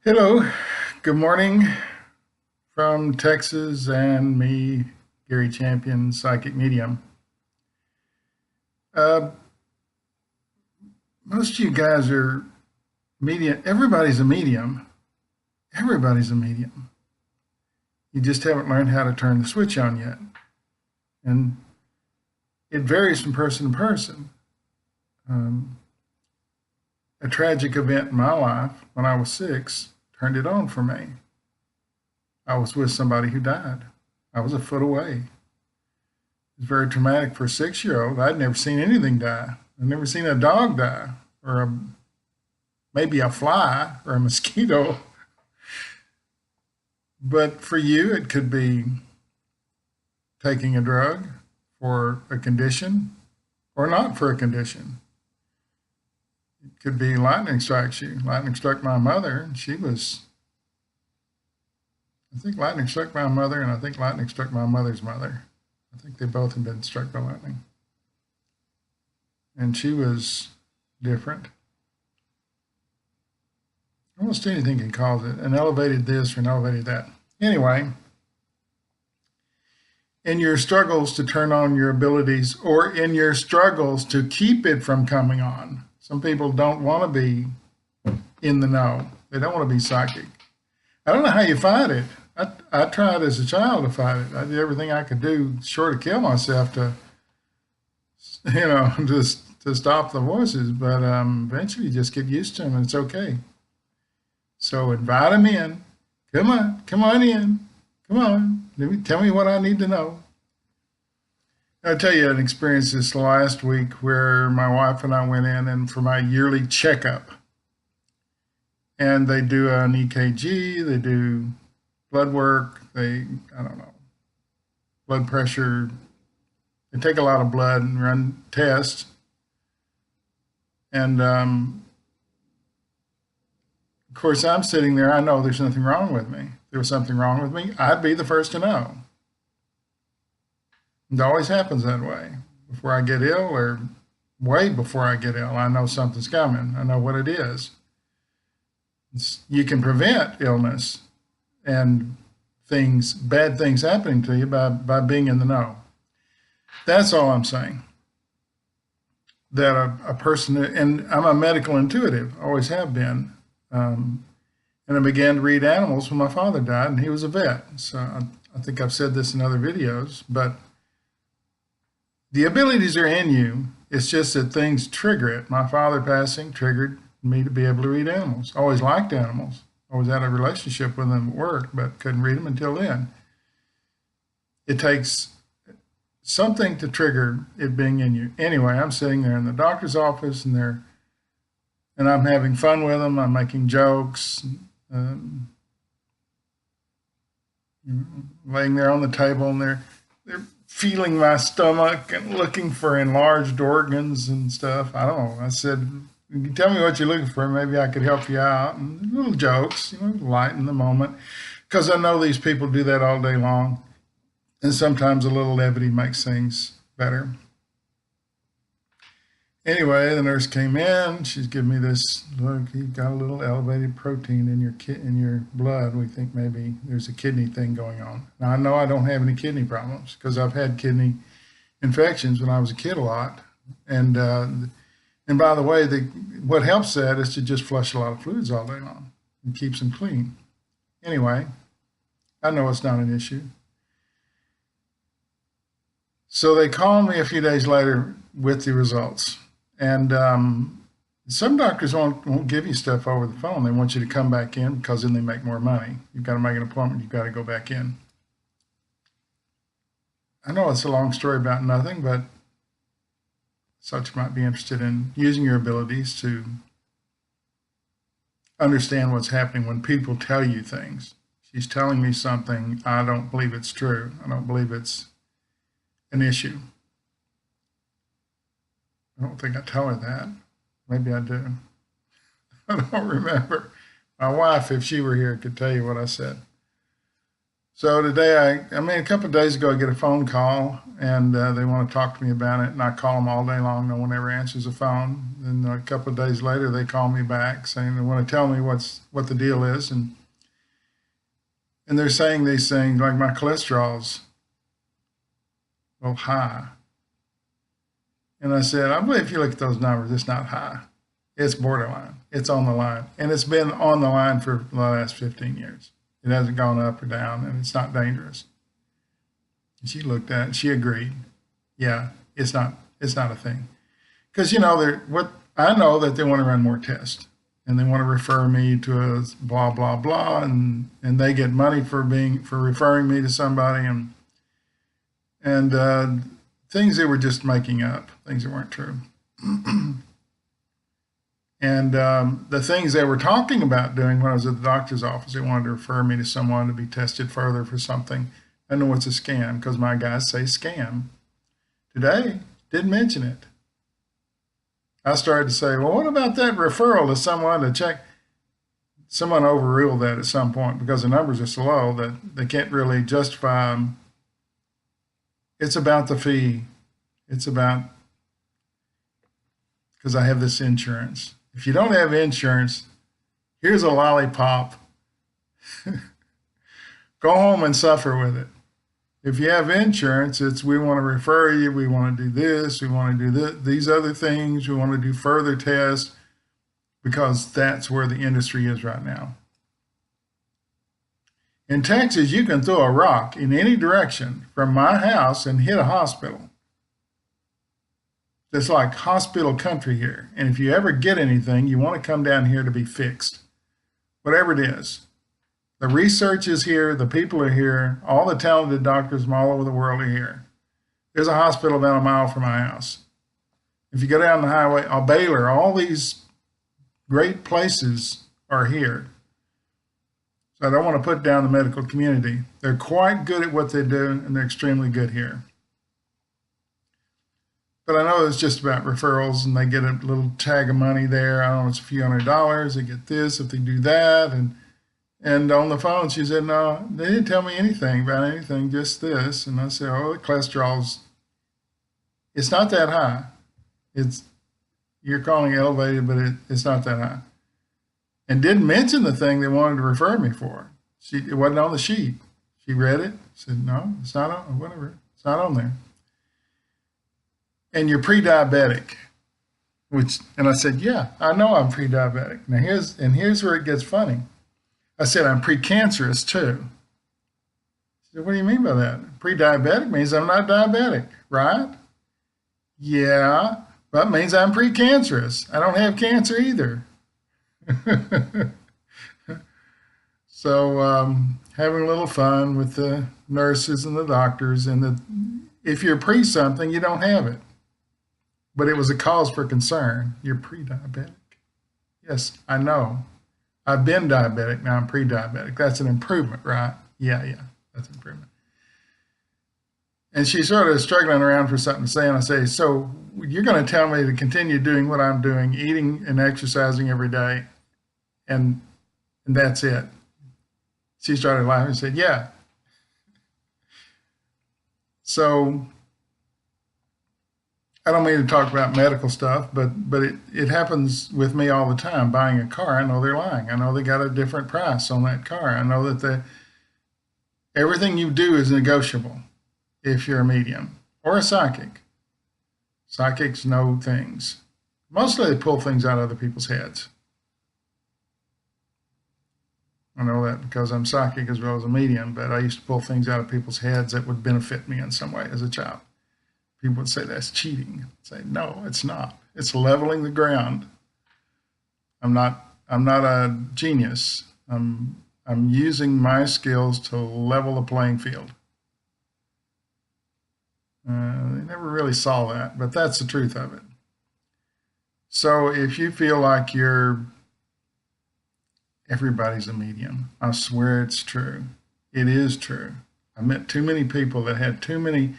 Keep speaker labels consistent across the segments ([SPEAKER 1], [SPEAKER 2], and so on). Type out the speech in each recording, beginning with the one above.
[SPEAKER 1] Hello, good morning from Texas and me, Gary Champion, Psychic Medium. Uh, most of you guys are medium. Everybody's a medium. Everybody's a medium. You just haven't learned how to turn the switch on yet. And it varies from person to person. Um, a tragic event in my life when I was 6 turned it on for me. I was with somebody who died. I was a foot away. It's very traumatic for a 6-year-old. I'd never seen anything die. I'd never seen a dog die, or maybe a fly or a mosquito. But for you, it could be taking a drug for a condition or not for a condition. It could be lightning strikes you. Lightning struck my mother, and I think lightning struck my mother, and I think lightning struck my mother's mother. I think they both had been struck by lightning. And she was different. Almost anything can cause it. An elevated this or an elevated that. Anyway, in your struggles to turn on your abilities or in your struggles to keep it from coming on, some people don't want to be in the know. They don't want to be psychic. I don't know how you fight it. I tried as a child to fight it. I did everything I could do short of kill myself to, just to stop the voices. But eventually you just get used to them and it's okay. So invite them in. Come on in. Come on. Tell me what I need to know. I'll tell you an experience this last week where my wife and I went in and for my yearly checkup. And they do an EKG, they do blood work, blood pressure. They take a lot of blood and run tests. And of course, I'm sitting there. I know there's nothing wrong with me. If there was something wrong with me, I'd be the first to know. It always happens that way. Before I get ill or way before I get ill, I know something's coming. I know what it is. You can prevent illness and bad things happening to you by being in the know. That's all I'm saying. That a person, and I'm a medical intuitive, always have been. And I began to read animals when my father died, and he was a vet. So I think I've said this in other videos, but the abilities are in you. It's just that things trigger it. My father passing triggered me to be able to read animals. Always liked animals. Always had a relationship with them at work, but couldn't read them until then. It takes something to trigger it being in you. Anyway, I'm sitting there in the doctor's office, and I'm having fun with them. I'm making jokes, laying there on the table, and they're feeling my stomach and looking for enlarged organs and stuff. I don't know. I said, you can tell me what you're looking for. Maybe I could help you out. And little jokes, lighten the moment. Because I know these people do that all day long. And sometimes a little levity makes things better. Anyway, the nurse came in. She's giving me this, look, you've got a little elevated protein in your blood. We think maybe there's a kidney thing going on. Now, I know I don't have any kidney problems because I've had kidney infections when I was a kid a lot. And by the way, what helps that is to just flush a lot of fluids all day long and keeps them clean. Anyway, I know it's not an issue. So they called me a few days later with the results. And some doctors won't give you stuff over the phone. They want you to come back in because then they make more money. You've got to make an appointment. You've got to go back in. I know it's a long story about nothing, but such might be interested in using your abilities to understand what's happening when people tell you things. She's telling me something. I don't believe it's true. I don't believe it's an issue. I don't think I tell her that. Maybe I do. I don't remember. My wife, if she were here, could tell you what I said. So today, I mean, a couple of days ago, I get a phone call and they want to talk to me about it. And I call them all day long. No one ever answers the phone. And a couple of days later, they call me back saying they want to tell me what the deal is. And they're saying these things like my cholesterol's a little high. And I said, I believe if you look at those numbers, it's not high. It's borderline. It's on the line. And it's been on the line for the last 15 years. It hasn't gone up or down, and it's not dangerous. And she looked at it, she agreed. Yeah, it's not a thing. Because what I know that they want to run more tests and they want to refer me to a blah blah blah, and they get money for referring me to somebody, and things they were just making up, things that weren't true. And the things they were talking about doing when I was at the doctor's office, they wanted to refer me to someone to be tested further for something. I know it's a scam because my guys say scam. Today, didn't mention it. I started to say, well, what about that referral to someone to check? Someone overruled that at some point because the numbers are so low that they can't really justify them. It's about the fee. It's about, because I have this insurance. If you don't have insurance, here's a lollipop. Go home and suffer with it. If you have insurance, it's we want to refer you, we want to do this, we want to do these other things, we want to do further tests, because that's where the industry is right now. In Texas, you can throw a rock in any direction from my house and hit a hospital. It's like hospital country here. And if you ever get anything, you want to come down here to be fixed. Whatever it is. The research is here. The people are here. All the talented doctors from all over the world are here. There's a hospital about a mile from my house. If you go down the highway, Baylor, all these great places are here. So I don't want to put down the medical community. They're quite good at what they do, and they're extremely good here. But I know it's just about referrals, and they get a little tag of money there. I don't know, it's a few $100s. They get this if they do that. And on the phone, she said, no, they didn't tell me anything about anything, just this. And I said, oh, the cholesterol's, it's not that high. You're calling it elevated, but it's not that high. And didn't mention the thing they wanted to refer me for. It wasn't on the sheet. She read it, said, no, it's not on, whatever, it's not on there. And you're pre-diabetic, and I said, yeah, I know I'm pre-diabetic. Now here's where it gets funny. I said, I'm precancerous too. She said, what do you mean by that? Pre-diabetic means I'm not diabetic, right? Yeah, that means I'm precancerous. I don't have cancer either. So having a little fun with the nurses and the doctors, and if you're pre something, you don't have it. But it was a cause for concern. You're pre-diabetic. Yes, I know. I've been diabetic, now I'm pre-diabetic. That's an improvement, right? Yeah, that's an improvement. And she sort of struggling around for something to say, and I say, so you're going to tell me to continue doing what I'm doing, eating and exercising every day, and that's it. She started laughing and said, yeah. So I don't mean to talk about medical stuff, but it happens with me all the time. Buying a car, I know they're lying. I know they got a different price on that car. I know that everything you do is negotiable if you're a medium or a psychic. Psychics know things. Mostly they pull things out of other people's heads. I know that because I'm psychic as well as a medium, but I used to pull things out of people's heads that would benefit me in some way as a child. People would say that's cheating. I'd say, no, it's not. It's leveling the ground. I'm not a genius. I'm using my skills to level the playing field. They never really saw that, but that's the truth of it. So if you feel like everybody's a medium, I swear it's true. It is true. I met too many people that had too many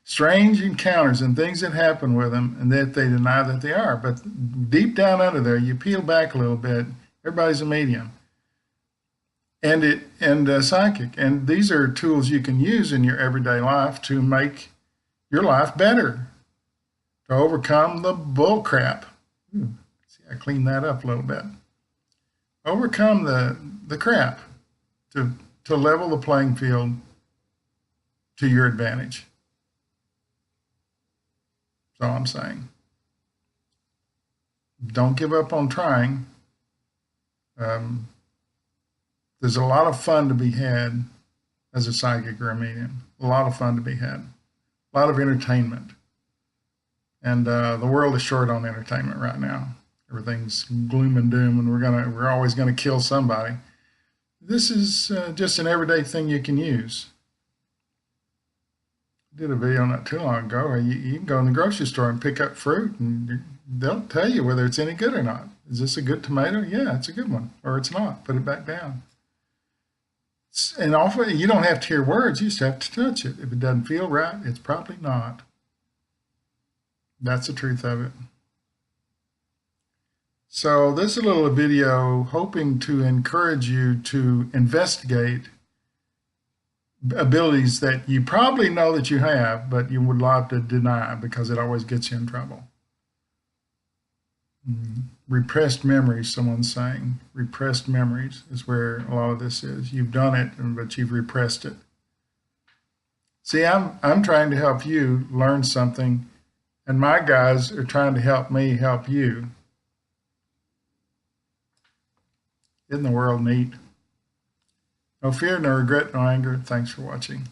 [SPEAKER 1] strange encounters and things that happen with them, and that they deny that they are. But deep down under there, you peel back a little bit, everybody's a medium. and psychic. And these are tools you can use in your everyday life to make your life better, to overcome the bull crap. See, I cleaned that up a little bit. Overcome the crap to level the playing field to your advantage. That's all I'm saying. Don't give up on trying. There's a lot of fun to be had as a psychic or a medium. A lot of fun to be had. A lot of entertainment. And the world is short on entertainment right now. Everything's gloom and doom, and we're always gonna kill somebody. This is just an everyday thing you can use. I did a video not too long ago. You can go in the grocery store and pick up fruit, and they'll tell you whether it's any good or not. Is this a good tomato? Yeah, it's a good one. Or it's not. Put it back down. And often you don't have to hear words. You just have to touch it. If it doesn't feel right, it's probably not. That's the truth of it. So this is a little video hoping to encourage you to investigate abilities that you probably know that you have, but you would love to deny because it always gets you in trouble. Repressed memories, someone's saying. Repressed memories is where a lot of this is. You've done it, but you've repressed it. See, I'm trying to help you learn something, and my guys are trying to help me help you. Isn't the world neat? No fear, no regret, no anger. Thanks for watching.